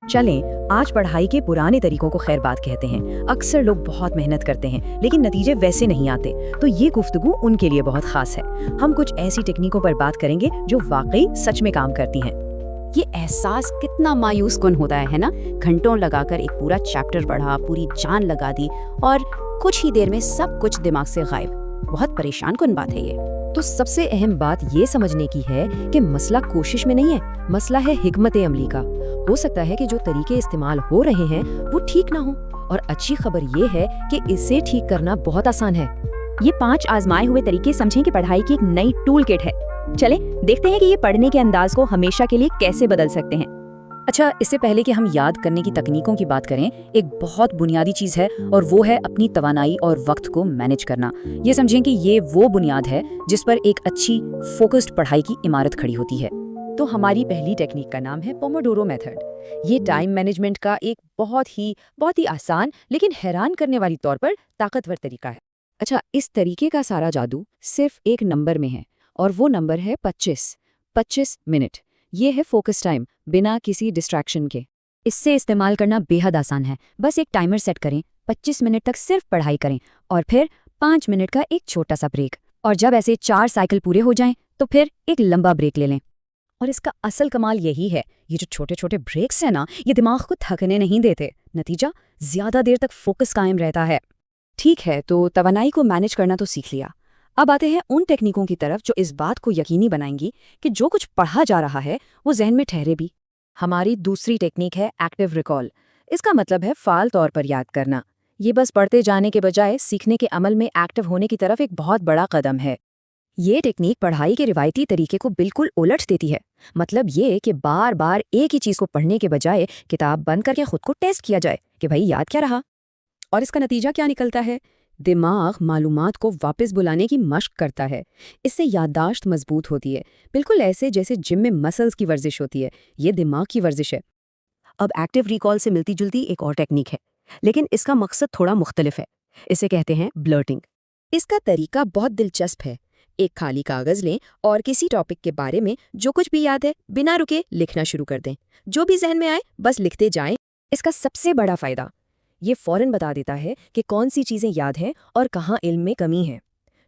चलें, आज पढ़ाई के पुराने तरीकों को खैर बात कहते हैं। अक्सर लोग बहुत मेहनत करते हैं लेकिन नतीजे वैसे नहीं आते, तो ये गुफ्तगू उनके लिए बहुत खास है। हम कुछ ऐसी टेक्निकों पर बात करेंगे जो वाकई सच में काम करती हैं। ये एहसास कितना मायूस कुन होता है ना। घंटों लगाकर एक पूरा चैप्टर पढ़ा, पूरी जान लगा दी और कुछ ही देर में सब कुछ दिमाग से गायब। बहुत परेशान कुन बात है ये। तो सबसे अहम बात ये समझने की है कि मसला कोशिश में नहीं है, मसला है हिकमत अमली का। हो सकता है कि जो तरीके इस्तेमाल हो रहे हैं वो ठीक ना हो, और अच्छी खबर ये है कि इसे ठीक करना बहुत आसान है। ये 5 आजमाए हुए तरीके समझें कि पढ़ाई की एक नई टूल किट है। चलें देखते हैं कि ये पढ़ने के अंदाज को हमेशा के लिए कैसे बदल सकते हैं। अच्छा, इससे पहले कि हम याद करने की तकनीकों की बात करें, एक बहुत बुनियादी चीज़ है और वो है अपनी तवानाई और वक्त को मैनेज करना। ये समझें कि ये वो बुनियाद है जिस पर एक अच्छी फोकस्ड पढ़ाई की इमारत खड़ी होती है। तो हमारी पहली टेक्निक का नाम है पोमोडोरो मेथड। ये टाइम मैनेजमेंट का एक बहुत ही आसान लेकिन हैरान करने वाली तौर पर ताकतवर तरीका है। अच्छा, इस तरीके का सारा जादू सिर्फ एक नंबर में है, और वो नंबर है 25 मिनट। ये है फोकस टाइम, बिना किसी डिस्ट्रैक्शन के। इससे इस्तेमाल करना बेहद आसान है। बस एक टाइमर सेट करें, 25 मिनट तक सिर्फ पढ़ाई करें और फिर 5 मिनट का एक छोटा सा ब्रेक। और जब ऐसे 4 साइकिल पूरे हो जाएं, तो फिर एक लंबा ब्रेक ले लें। और इसका असल कमाल यही है, ये जो छोटे छोटे ब्रेक्स हैं ना, ये दिमाग को थकने नहीं देते। नतीजा, ज्यादा देर तक फोकस कायम रहता है। ठीक है, तो तवानाई को मैनेज करना तो सीख लिया। अब आते हैं उन टेक्निकों की तरफ जो इस बात को यकीनी बनाएंगी कि जो कुछ पढ़ा जा रहा है वो जहन में ठहरे भी। हमारी दूसरी टेक्निक है एक्टिव रिकॉल। इसका मतलब है फाल तौर पर याद करना। ये बस पढ़ते जाने के बजाय सीखने के अमल में एक्टिव होने की तरफ एक बहुत बड़ा कदम है। ये टेक्निक पढ़ाई के रिवायती तरीके को बिल्कुल उलट देती है। मतलब ये कि बार बार एक ही चीज को पढ़ने के बजाय किताब बंद करके खुद को टेस्ट किया जाए कि भाई याद क्या रहा। और इसका नतीजा क्या निकलता है? दिमाग मालूमात को वापस बुलाने की मशक करता है। इससे याददाश्त मजबूत होती है, बिल्कुल ऐसे जैसे जिम में मसल्स की वर्जिश होती है। ये दिमाग की वर्जिश है। अब एक्टिव रिकॉल से मिलती जुलती एक और टेक्निक है, लेकिन इसका मकसद थोड़ा मुख्तलिफ है। इसे कहते हैं ब्लर्टिंग। इसका तरीका बहुत दिलचस्प है। एक खाली कागज लें और किसी टॉपिक के बारे में जो कुछ भी याद है बिना रुके लिखना शुरू कर दें। जो भी जहन में आए बस लिखते जाएं। इसका सबसे बड़ा फायदा, ये फौरन बता देता है कि कौन सी चीजें याद हैं और कहाँ इल्म में कमी है।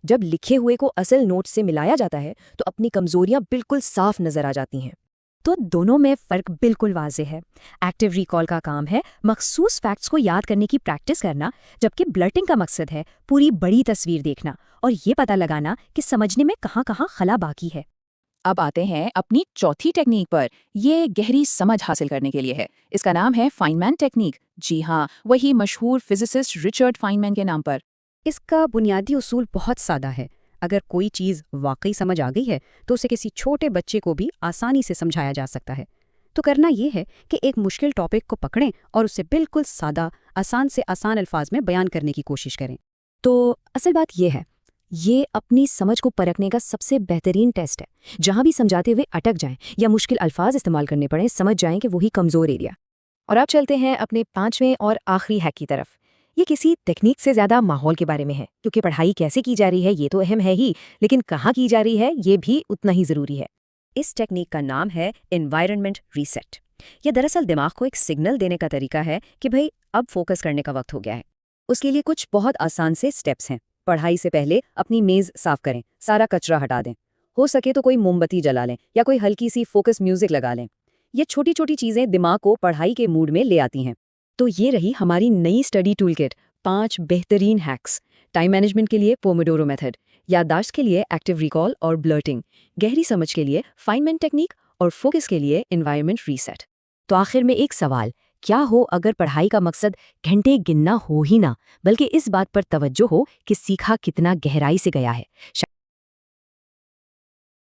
जब लिखे हुए को असल नोट से मिलाया जाता है तो अपनी कमजोरियां बिल्कुल साफ नजर आ जाती हैं। तो दोनों में फ़र्क बिल्कुल वाज़ेह है। एक्टिव रिकॉल का काम है मखसूस फैक्ट्स को याद करने की प्रैक्टिस करना, जबकि ब्लर्टिंग का मकसद है पूरी बड़ी तस्वीर देखना और ये पता लगाना कि समझने में कहाँ कहाँ खला बाकी है। अब आते हैं अपनी चौथी टेक्निक पर। ये गहरी समझ हासिल करने के लिए है। इसका नाम है फाइनमैन टेक्निक। जी हाँ, वही मशहूर फिजिसिस्ट रिचर्ड फाइनमैन के नाम पर। इसका बुनियादी उसूल बहुत सादा है। अगर कोई चीज़ वाकई समझ आ गई है तो उसे किसी छोटे बच्चे को भी आसानी से समझाया जा सकता है। तो करना ये है कि एक मुश्किल टॉपिक को पकड़ें और उसे बिल्कुल सादा, आसान से आसान अल्फाज में बयान करने की कोशिश करें। तो असल बात यह है, ये अपनी समझ को परखने का सबसे बेहतरीन टेस्ट है। जहां भी समझाते हुए अटक जाएं या मुश्किल अल्फाज इस्तेमाल करने पड़े, समझ जाएं कि वही कमज़ोर एरिया। और अब चलते हैं अपने 5वें और आखिरी हैक की तरफ। ये किसी टेक्निक से ज़्यादा माहौल के बारे में है, क्योंकि पढ़ाई कैसे की जा रही है ये तो अहम है ही, लेकिन कहाँ की जा रही है ये भी उतना ही ज़रूरी है। इस टेक्निक का नाम है एनवायरनमेंट रीसेट। यह दरअसल दिमाग को एक सिग्नल देने का तरीका है कि भाई अब फोकस करने का वक्त हो गया है। उसके लिए कुछ बहुत आसान से स्टेप्स हैं। पढ़ाई से पहले अपनी मेज़ साफ करें, सारा कचरा हटा दें। हो सके तो कोई मोमबत्ती जला लें या कोई हल्की सी फोकस म्यूजिक लगा लें। ये छोटी छोटी चीज़ें दिमाग को पढ़ाई के मूड में ले आती हैं। तो ये रही हमारी नई स्टडी टूल किट, 5 बेहतरीन हैक्स। टाइम मैनेजमेंट के लिए पोमोडोरो मेथड, याददाश्त के लिए एक्टिव रिकॉल और ब्लर्टिंग, गहरी समझ के लिए फाइनमैन टेक्निक और फोकस के लिए एनवायरनमेंट रीसेट। तो आखिर में एक सवाल, क्या हो अगर पढ़ाई का मकसद घंटे गिनना हो ही ना, बल्कि इस बात पर तवज्जो हो कि सीखा कितना गहराई से गया है।